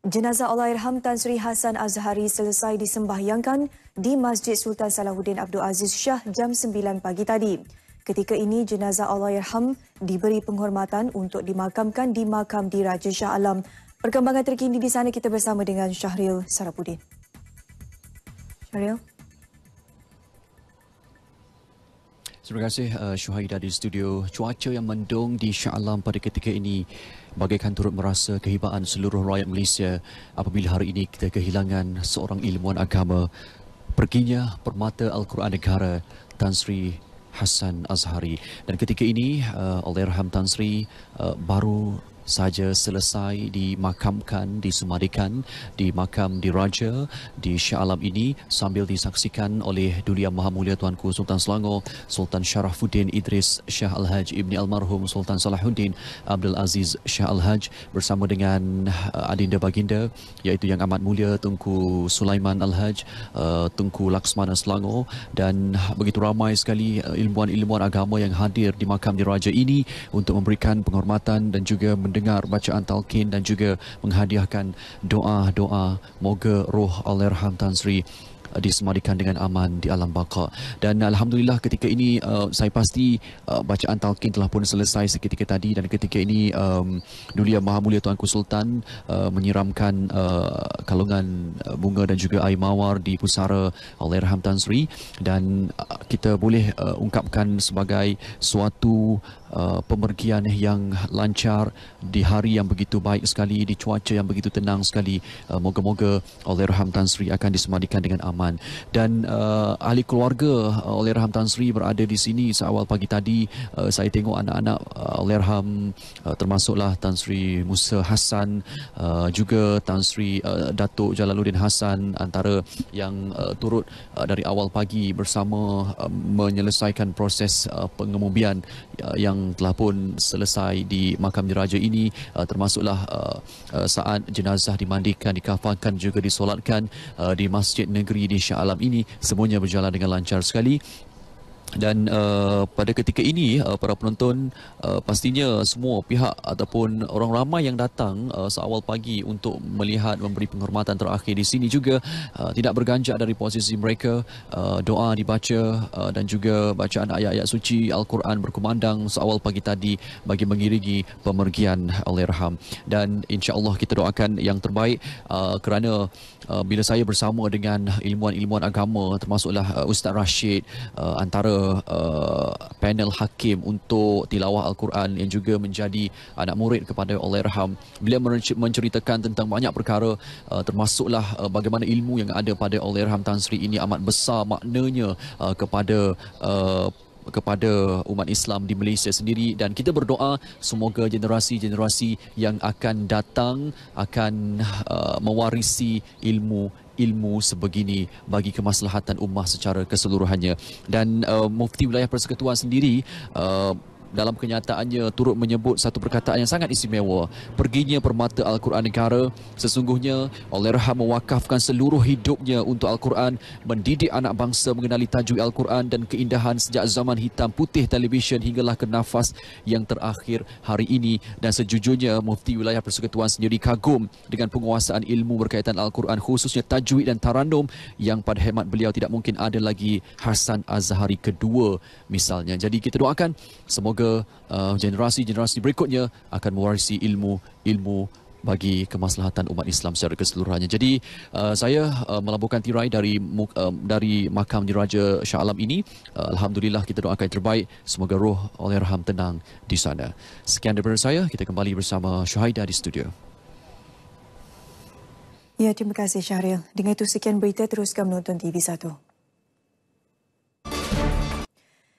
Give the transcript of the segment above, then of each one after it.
Jenazah Allahyarham Tan Sri Hassan Azhari selesai disembahyangkan di Masjid Sultan Salahuddin Abdul Aziz Shah jam 9 pagi tadi. Ketika ini, jenazah Allahyarham diberi penghormatan untuk dimakamkan di makam Diraja Shah Alam. Perkembangan terkini di sana kita bersama dengan Syahril Sarapudin. Syahril. Terima kasih Syuhaida di studio. Cuaca yang mendung di Shah Alam pada ketika ini bagaikan turut merasa kehibaan seluruh rakyat Malaysia apabila hari ini kita kehilangan seorang ilmuwan agama, perginya Permata Al-Quran Negara Tan Sri Hassan Azhari. Dan ketika ini Allahyarham Tan Sri baru saja selesai dimakamkan, disemadikan di makam Diraja di Shah Alam ini sambil disaksikan oleh Duli Yang Maha Mulia Tuanku Sultan Selangor Sultan Sharafuddin Idris Shah Al-Haj Ibni Almarhum Sultan Salahuddin Abdul Aziz Shah Al-Haj bersama dengan adinda baginda iaitu Yang Amat Mulia Tunku Sulaiman Al-Haj, Tunku Laksmana Selangor, dan begitu ramai sekali ilmuwan-ilmuwan agama yang hadir di makam Diraja ini untuk memberikan penghormatan dan juga dengar bacaan talqin dan juga menghadiahkan doa-doa moga roh Allahyarham Tan Sri disemadikan dengan aman di alam baqa. Dan alhamdulillah ketika ini saya pasti bacaan talqin telah pun selesai seketika tadi, dan ketika ini Duli Yang Maha Mulia Tuanku Sultan menyiramkan kalungan bunga dan juga air mawar di pusara Allahyarham Tan Sri, dan kita boleh ungkapkan sebagai suatu pemergian yang lancar di hari yang begitu baik sekali, di cuaca yang begitu tenang sekali. Moga-moga Allahyarham Tan Sri akan disemadikan dengan aman. Dan ahli keluarga Allahyarham Tan Sri berada di sini seawal pagi tadi. Saya tengok anak-anak Allahyarham, termasuklah Tan Sri Musa Hassan, juga Tan Sri Datuk Jalaluddin Hassan, antara yang turut dari awal pagi bersama menyelesaikan proses pengemubian yang telah pun selesai di makam Diraja ini, termasuklah saat jenazah dimandikan, dikafankan, juga disolatkan di Masjid Negeri di Shah Alam ini. Semuanya berjalan dengan lancar sekali. Dan pada ketika ini para penonton, pastinya semua pihak ataupun orang ramai yang datang seawal pagi untuk melihat, memberi penghormatan terakhir di sini juga tidak berganjak dari posisi mereka. Doa dibaca dan juga bacaan ayat-ayat suci Al-Quran berkumandang seawal pagi tadi bagi mengiringi pemergian Allahyarham. Dan insya-Allah kita doakan yang terbaik, kerana bila saya bersama dengan ilmuwan-ilmuwan agama, termasuklah Ustaz Rashid, antara panel hakim untuk tilawah Al-Quran yang juga menjadi anak murid kepada Allahyarham, beliau menceritakan tentang banyak perkara, termasuklah bagaimana ilmu yang ada pada Allahyarham Tan Sri ini amat besar maknanya kepada umat Islam di Malaysia sendiri. Dan kita berdoa semoga generasi-generasi yang akan datang akan mewarisi ilmu sebegini bagi kemaslahatan ummah secara keseluruhannya. Dan Mufti Wilayah Persekutuan sendiri dalam kenyataannya turut menyebut satu perkataan yang sangat istimewa. Perginya Permata Al-Quran Negara, sesungguhnya Allahyarham mewakafkan seluruh hidupnya untuk Al-Quran, mendidik anak bangsa mengenali tajwid Al-Quran dan keindahan sejak zaman hitam putih televisyen hinggalah ke nafas yang terakhir hari ini. Dan sejujurnya Mufti Wilayah Persekutuan sendiri kagum dengan penguasaan ilmu berkaitan Al-Quran, khususnya tajwid dan tarannum, yang pada hemat beliau tidak mungkin ada lagi Hassan Azhari kedua misalnya. Jadi kita doakan semoga generasi-generasi berikutnya akan mewarisi ilmu bagi kemaslahatan umat Islam secara keseluruhannya. Jadi saya melabuhkan tirai dari makam Diraja Shah Alam ini. Alhamdulillah, kita doakan yang terbaik. Semoga roh Allahyarham tenang di sana. Sekian daripada saya. Kita kembali bersama Syuhaida di studio. Ya, terima kasih Syahril. Dengan itu sekian berita, teruskan menonton TV1.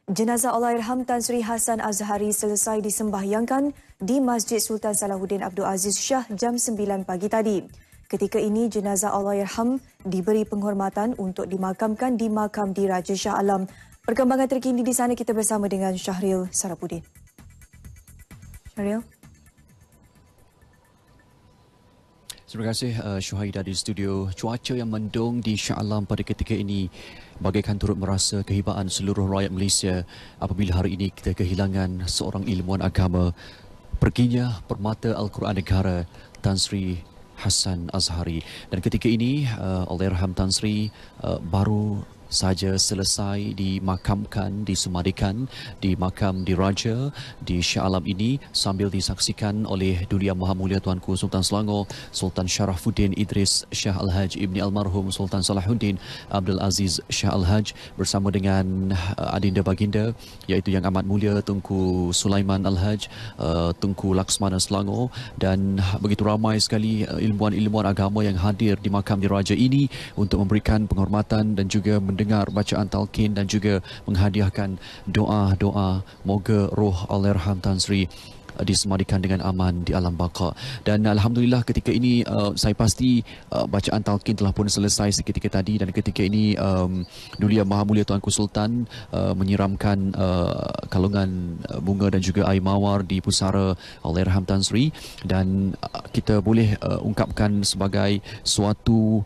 Jenazah Allahyarham Tan Sri Hassan Azhari selesai disembahyangkan di Masjid Sultan Salahuddin Abdul Aziz Shah jam 9 pagi tadi. Ketika ini, jenazah Allahyarham diberi penghormatan untuk dimakamkan di makam Diraja Shah Alam. Perkembangan terkini di sana kita bersama dengan Syahril Sarapudin. Syahril. Terima kasih Syuhaida di studio. Cuaca yang mendung di Shah Alam pada ketika ini bagaikan turut merasa kehibaan seluruh rakyat Malaysia apabila hari ini kita kehilangan seorang ilmuwan agama, perginya Permata Al-Quran Negara Tan Sri Hassan Azhari. Dan ketika ini Allahyarham Tan Sri baru saja selesai dimakamkan, disemadikan di makam diraja di Shah Alam ini sambil disaksikan oleh Duli Yang Maha Mulia Tuanku Sultan Selangor Sultan Sharafuddin Idris Shah Al-Haj Ibni Almarhum Sultan Salahuddin Abdul Aziz Shah Al-Haj bersama dengan adinda baginda iaitu Yang Amat Mulia Tunku Sulaiman Al-Haj, Tunku Laksmana Selangor, dan begitu ramai sekali ilmuwan-ilmuwan agama yang hadir di makam diraja ini untuk memberikan penghormatan dan juga mendengar bacaan talqin dan juga menghadiahkan doa-doa moga roh Allahyarham Tan Sri disemadikan dengan aman di alam baqa. Dan alhamdulillah ketika ini saya pasti bacaan talqin telah pun selesai seketika tadi, dan ketika ini Duli Yang Maha Mulia Tuanku Sultan menyiramkan kalungan bunga dan juga air mawar di pusara Allahyarham Tan Sri, dan kita boleh ungkapkan sebagai suatu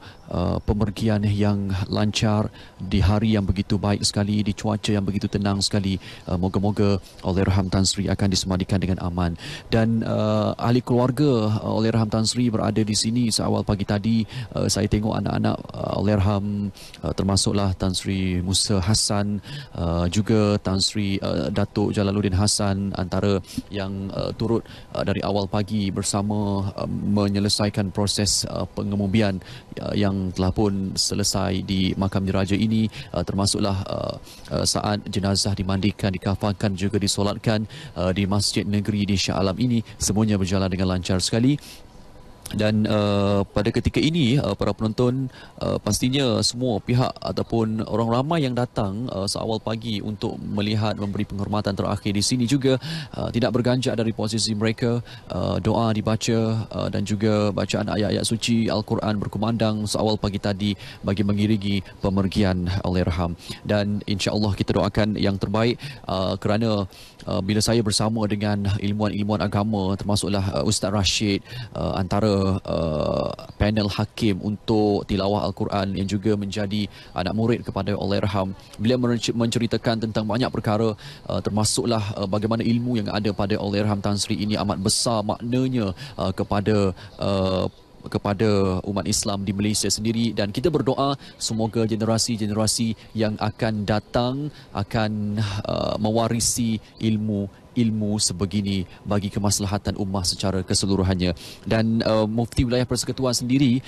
pemergian yang lancar di hari yang begitu baik sekali, di cuaca yang begitu tenang sekali. Moga-moga Allahyarham Tan Sri akan disemadikan dengan aman. Dan ahli keluarga Allahyarham Tan Sri berada di sini seawal pagi tadi. Saya tengok anak-anak Allahyarham, termasuklah Tan Sri Musa Hassan, juga Tan Sri Datuk Jalaluddin Hassan, antara yang turut dari awal pagi bersama menyelesaikan proses pengemubian yang telah pun selesai di makam diraja ini, termasuklah saat jenazah dimandikan, dikafankan, juga disolatkan di Masjid Negeri di Shah Alam ini. Semuanya berjalan dengan lancar sekali. Dan pada ketika ini para penonton, pastinya semua pihak ataupun orang ramai yang datang seawal pagi untuk melihat, memberi penghormatan terakhir di sini juga tidak berganjak dari posisi mereka. Doa dibaca dan juga bacaan ayat-ayat suci Al-Quran berkumandang seawal pagi tadi bagi mengiringi pemergian Allahyarham. Dan insya-Allah kita doakan yang terbaik, kerana bila saya bersama dengan ilmuwan-ilmuwan agama, termasuklah Ustaz Rashid, antara panel hakim untuk tilawah Al-Quran yang juga menjadi anak murid kepada Allahyarham, beliau menceritakan tentang banyak perkara, termasuklah bagaimana ilmu yang ada pada Allahyarham Tan Sri ini amat besar maknanya kepada umat Islam di Malaysia sendiri. Dan kita berdoa semoga generasi-generasi yang akan datang akan mewarisi ilmu sebegini bagi kemaslahatan ummah secara keseluruhannya. Dan Mufti Wilayah Persekutuan sendiri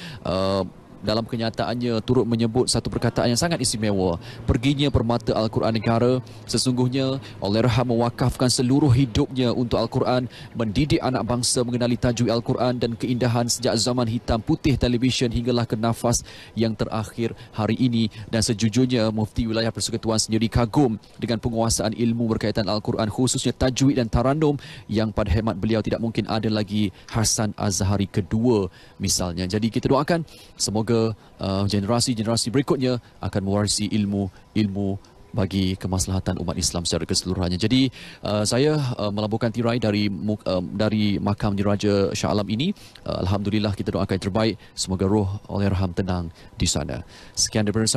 dalam kenyataannya turut menyebut satu perkataan yang sangat istimewa. Perginya permata Al-Quran negara, sesungguhnya Allahyarham mewakafkan seluruh hidupnya untuk Al-Quran, mendidik anak bangsa mengenali tajwid Al-Quran dan keindahan sejak zaman hitam putih televisyen hinggalah ke nafas yang terakhir hari ini. Dan sejujurnya Mufti Wilayah Persekutuan sendiri kagum dengan penguasaan ilmu berkaitan Al-Quran, khususnya tajwid dan tarannum, yang pada hemat beliau tidak mungkin ada lagi Hassan Azhari kedua misalnya. Jadi kita doakan semoga generasi-generasi berikutnya akan mewarisi ilmu bagi kemaslahatan umat Islam secara keseluruhannya. Jadi saya melabuhkan tirai dari makam diraja Shah Alam ini. Alhamdulillah kita doakan yang terbaik. Semoga roh Allahyarham tenang di sana. Sekian daripada saya.